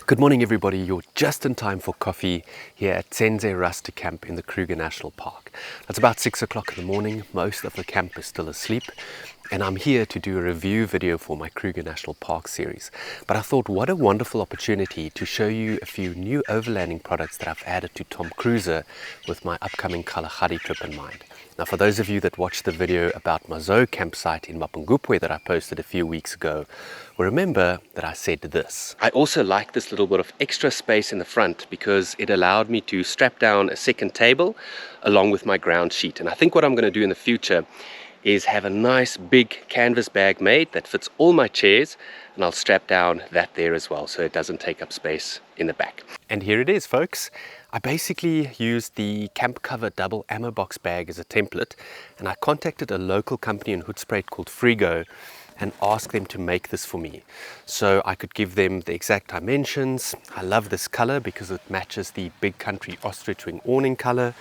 Good morning everybody, you're just in time for coffee here at Tsenze Rustic Camp in the Kruger National Park. It's about 6 o'clock in the morning, most of the camp is still asleep, and I'm here to do a review video for my Kruger National Park series. But I thought what a wonderful opportunity to show you a few new overlanding products that I've added to Tom Cruiser with my upcoming Kalahari trip in mind. Now for those of you that watched the video about my Zoo campsite in Mapungubwe that I posted a few weeks ago, will remember that I said this. I also like this little bit of extra space in the front because it allowed me to strap down a second table along with my ground sheet. And I think what I'm going to do in the future is have a nice big canvas bag made that fits all my chairs, and I'll strap down that there as well so it doesn't take up space in the back. And here it is, folks. I basically used the camp cover double ammo box bag as a template, and I contacted a local company in Hoedspruit called Freego and asked them to make this for me so I could give them the exact dimensions. I love this color because it matches the big country ostrich wing awning color.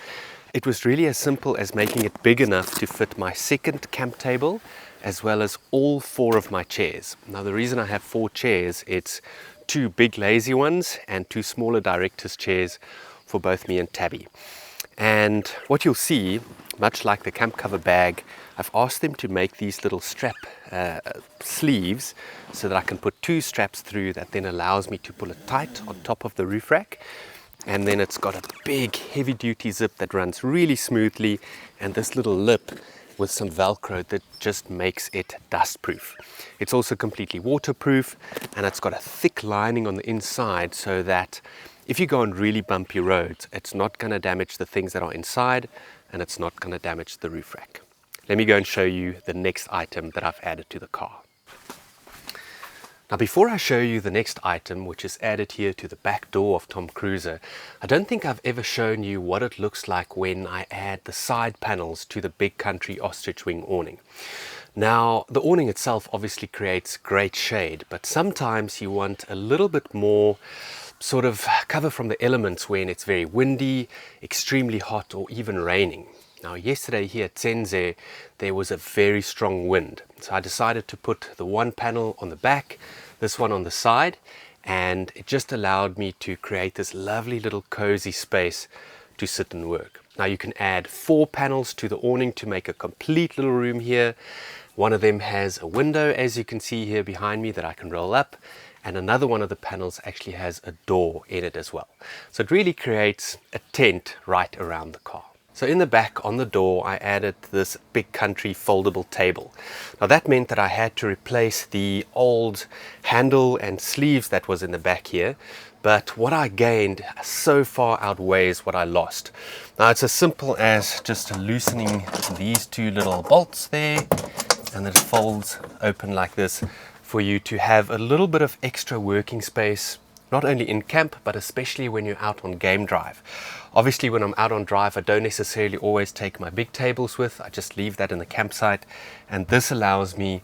It was really as simple as making it big enough to fit my second camp table as well as all 4 of my chairs. Now the reason I have 4 chairs, it's 2 big lazy ones and 2 smaller director's chairs for both me and Tabby. And what you'll see, much like the camp cover bag, I've asked them to make these little strap sleeves so that I can put 2 straps through that then allows me to pull it tight on top of the roof rack. And then it's got a big heavy duty zip that runs really smoothly, and this little lip with some Velcro that just makes it dust proof. It's also completely waterproof, and it's got a thick lining on the inside so that if you go on really bumpy roads, it's not going to damage the things that are inside, and it's not going to damage the roof rack. Let me go and show you the next item that I've added to the car. Now before I show you the next item, which is added here to the back door of Tom Cruiser, I don't think I've ever shown you what it looks like when I add the side panels to the big country ostrich wing awning. Now the awning itself obviously creates great shade, but sometimes you want a little bit more sort of cover from the elements when it's very windy, extremely hot, or even raining. Now yesterday here at Tsenze there was a very strong wind, so I decided to put the one panel on the back, this one on the side, and it just allowed me to create this lovely little cozy space to sit and work. Now you can add 4 panels to the awning to make a complete little room here. One of them has a window, as you can see here behind me, that I can roll up, and another one of the panels actually has a door in it as well. So it really creates a tent right around the car. So in the back on the door I added this big country foldable table. Now that meant that I had to replace the old handle and sleeves that was in the back here, but what I gained so far outweighs what I lost. Now it's as simple as just loosening these 2 little bolts there, and it folds open like this for you to have a little bit of extra working space, not only in camp, but especially when you're out on game drive. Obviously, when I'm out on drive, I don't necessarily always take my big tables with. I just leave that in the campsite, and this allows me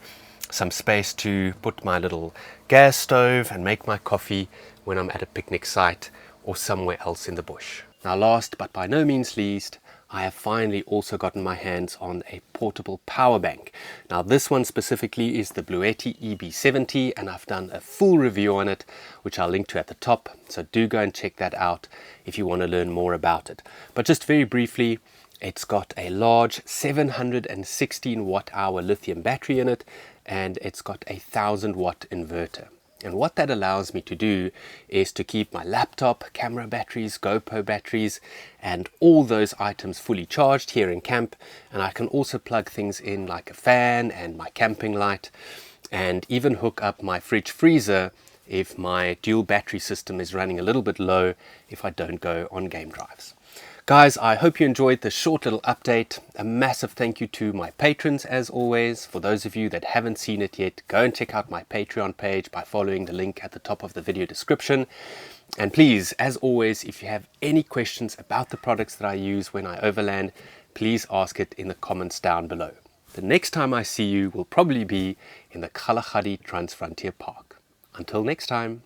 some space to put my little gas stove and make my coffee when I'm at a picnic site or somewhere else in the bush. Now last but by no means least, I have finally also gotten my hands on a portable power bank. Now this one specifically is the Bluetti EB70, and I've done a full review on it, which I'll link to at the top, so do go and check that out if you want to learn more about it. But just very briefly, it's got a large 716 watt-hour lithium battery in it, and it's got a 1000 watt inverter. And what that allows me to do is to keep my laptop, camera batteries, GoPro batteries, and all those items fully charged here in camp. And I can also plug things in like a fan and my camping light, and even hook up my fridge freezer if my dual battery system is running a little bit low if I don't go on game drives. Guys, I hope you enjoyed this short little update. A massive thank you to my patrons as always. For those of you that haven't seen it yet, go and check out my Patreon page by following the link at the top of the video description. And please, as always, if you have any questions about the products that I use when I overland, please ask it in the comments down below. The next time I see you will probably be in the Kalahari Transfrontier Park. Until next time.